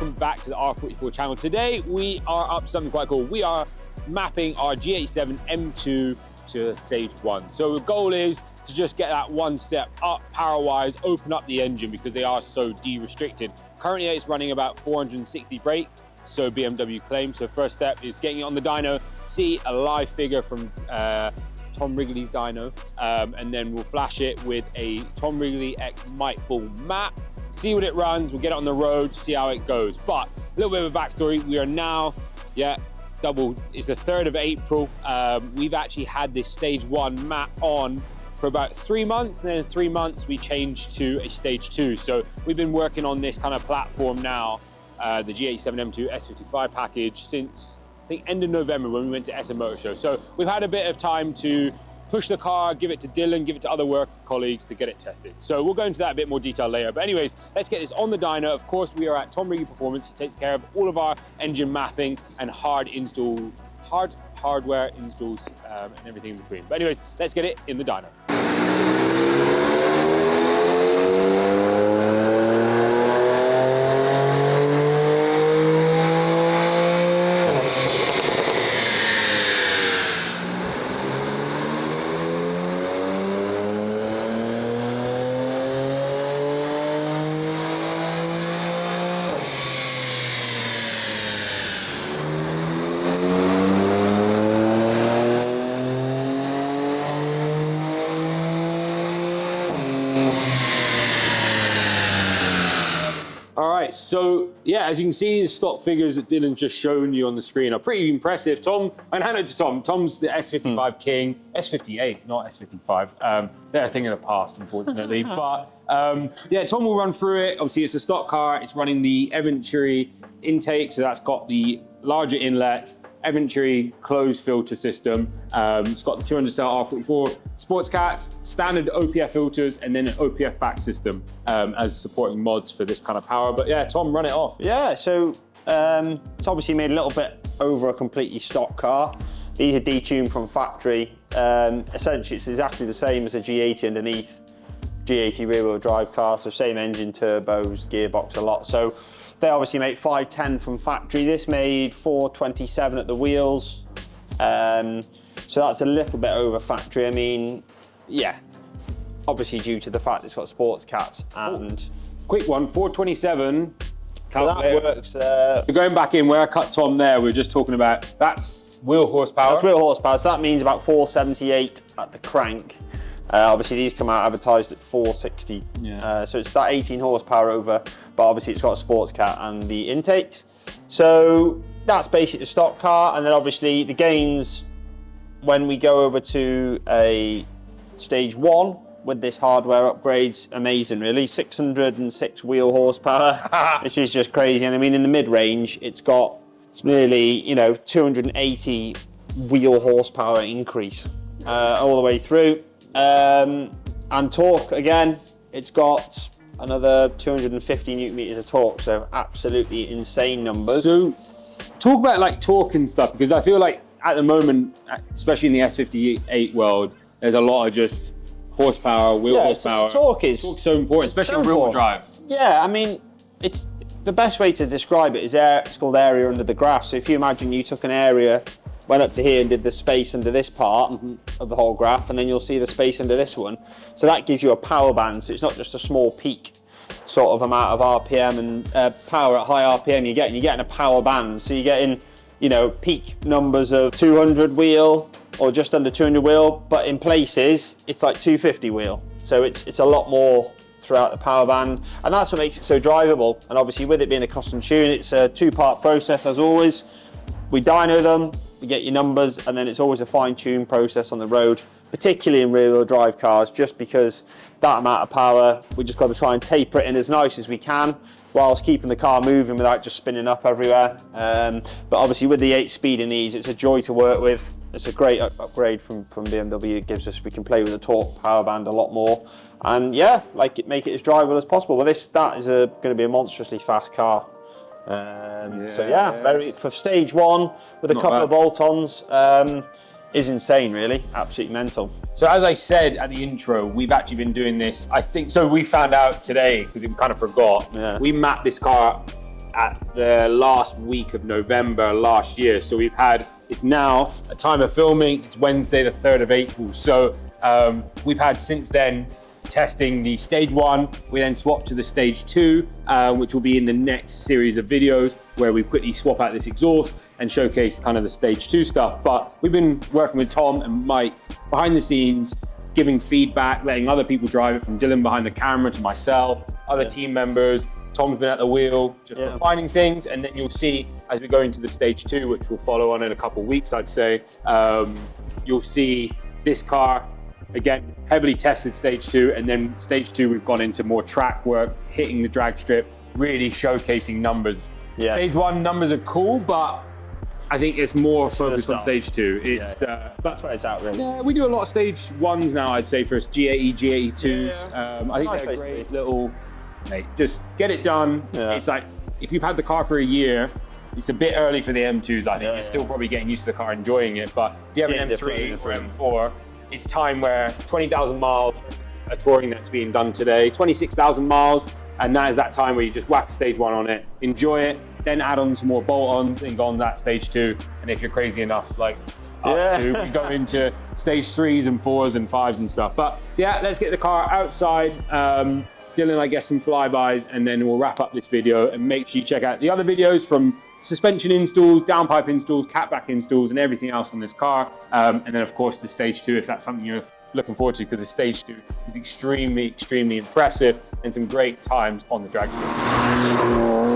welcome back to the R44 channel. Today we are up to something quite cool. We are mapping our G87 M2 to stage 1. So the goal is to just get that one step up power-wise, open up the engine because they are so de-restricted. Currently it's running about 460 brake, so BMW claims. So first step is getting it on the dyno, see a live figure from Tom Wrigley's dyno, and then we'll flash it with a Tom Wrigley X Mightful map, see what it runs, we'll get it on the road, see how it goes. But a little bit of a backstory, we are now, it's the 3rd of April. We've actually had this stage 1 map on for about 3 months, and then in 3 months we changed to a stage 2. So we've been working on this kind of platform now, the G87 M2 S55 package, since I think end of November when we went to SM Motor Show. So we've had a bit of time to push the car, give it to Dylan, give it to other work colleagues to get it tested. So we'll go into that in a bit more detail later. But anyways, let's get this on the dyno. Of course, we are at Tom Wrigley Performance. He takes care of all of our engine mapping and hardware installs and everything in between. But anyways, let's get it in the dyno. So yeah, as you can see, the stock figures that Dylan's just shown you on the screen are pretty impressive. Tom, and hand it to Tom. Tom's the S55 king, S58, not S55. They're a thing of the past, unfortunately. But yeah, Tom will run through it. Obviously, it's a stock car. It's running the Venturi intake, so that's got the larger inlet, Venturi closed filter system. It's got the 200 cell R44 sports cats, standard OPF filters, and then an OPF back system as supporting mods for this kind of power. But yeah, Tom, run it off. Yeah, so it's obviously made a little bit over a completely stock car. These are detuned from factory. Essentially, it's exactly the same as a G80 underneath. G80 rear wheel drive car, so same engine, turbos, gearbox, a lot. So they obviously make 510 from factory. This made 427 at the wheels. So that's a little bit over factory. I mean, yeah, obviously due to the fact it's got sports cats and... Quick one, 427. So that works. We're going back in where I cut Tom there. We were just talking about, that's wheel horsepower. That's wheel horsepower, so that means about 478 at the crank. Obviously these come out advertised at 460, so it's that 18 horsepower over, but obviously it's got a sports cat and the intakes. So that's basically the stock car, and then obviously the gains when we go over to a stage 1 with this hardware upgrades, amazing really. 606 wheel horsepower, which is just crazy. And I mean in the mid-range it's got nearly 280 wheel horsepower increase all the way through. And torque, again, it's got another 250 newton meters of torque, so absolutely insane numbers. So talk about like torque and stuff, because I feel like at the moment, especially in the S58 world, there's a lot of just horsepower, wheel horsepower. Torque's so important, especially on rear-wheel drive. Yeah, I mean, it's the best way to describe it is it's called area under the graph. So if you imagine you took an area, went up to here and did the space under this part of the whole graph, and then you'll see the space under this one. So that gives you a power band, so it's not just a small peak sort of amount of RPM and power at high RPM you're getting a power band. So you're getting, peak numbers of 200 wheel or just under 200 wheel, but in places it's like 250 wheel. So it's a lot more throughout the power band, and that's what makes it so drivable. And obviously with it being a custom tune, it's a 2-part process as always. We dyno them, we get your numbers, and then it's always a fine-tune process on the road, particularly in rear-wheel drive cars, just because that amount of power, we just got to try and taper it in as nice as we can, whilst keeping the car moving without just spinning up everywhere. But obviously with the 8-speed in these, it's a joy to work with. It's a great upgrade from BMW. It gives us, we can play with the torque power band a lot more. And yeah, make it as drivable as possible. Well, that is going to be a monstrously fast car. So yeah, for stage 1 with a couple of bolt-ons is insane, really, absolutely mental. So as I said at the intro, we've actually been doing this, I think, so we found out today, because we kind of forgot, we mapped this car at the last week of November last year. So we've had, it's now, at time of filming, it's Wednesday the 3rd of April. So we've had since then testing the stage 1. We then swapped to the stage 2, which will be in the next series of videos where we quickly swap out this exhaust and showcase kind of the stage 2 stuff. But we've been working with Tom and Mike behind the scenes, giving feedback, letting other people drive it, from Dylan behind the camera to myself, other team members. Tom's been at the wheel, just refining things, and then you'll see as we go into the stage 2, which will follow on in a couple of weeks, I'd say, you'll see this car, again, heavily tested stage 2, and then stage 2 we've gone into more track work, hitting the drag strip, really showcasing numbers. Stage 1 numbers are cool, but I think it's more focused on stage 2. It's that's where it's at, really. Yeah, we do a lot of stage 1s now, I'd say, for us, G80, G82s. I think nice they're great little, mate, just get it done. It's like, if you've had the car for a year, it's a bit early for the M2s, I think. You're still probably getting used to the car, enjoying it. But if you have an M3 or M4, it's time where 20,000 miles of touring that's being done today, 26,000 miles, and that is that time where you just whack stage 1 on it, enjoy it, then add on some more bolt-ons and go on that stage 2. And if you're crazy enough, like us two, we go into stage 3s and 4s and 5s and stuff. But yeah, let's get the car outside. Dylan, I guess, some flybys, and then we'll wrap up this video. And make sure you check out the other videos from suspension installs, downpipe installs, catback installs, and everything else on this car. And then, of course, the stage 2, if that's something you're looking forward to, because the stage 2 is extremely, extremely impressive and some great times on the drag strip.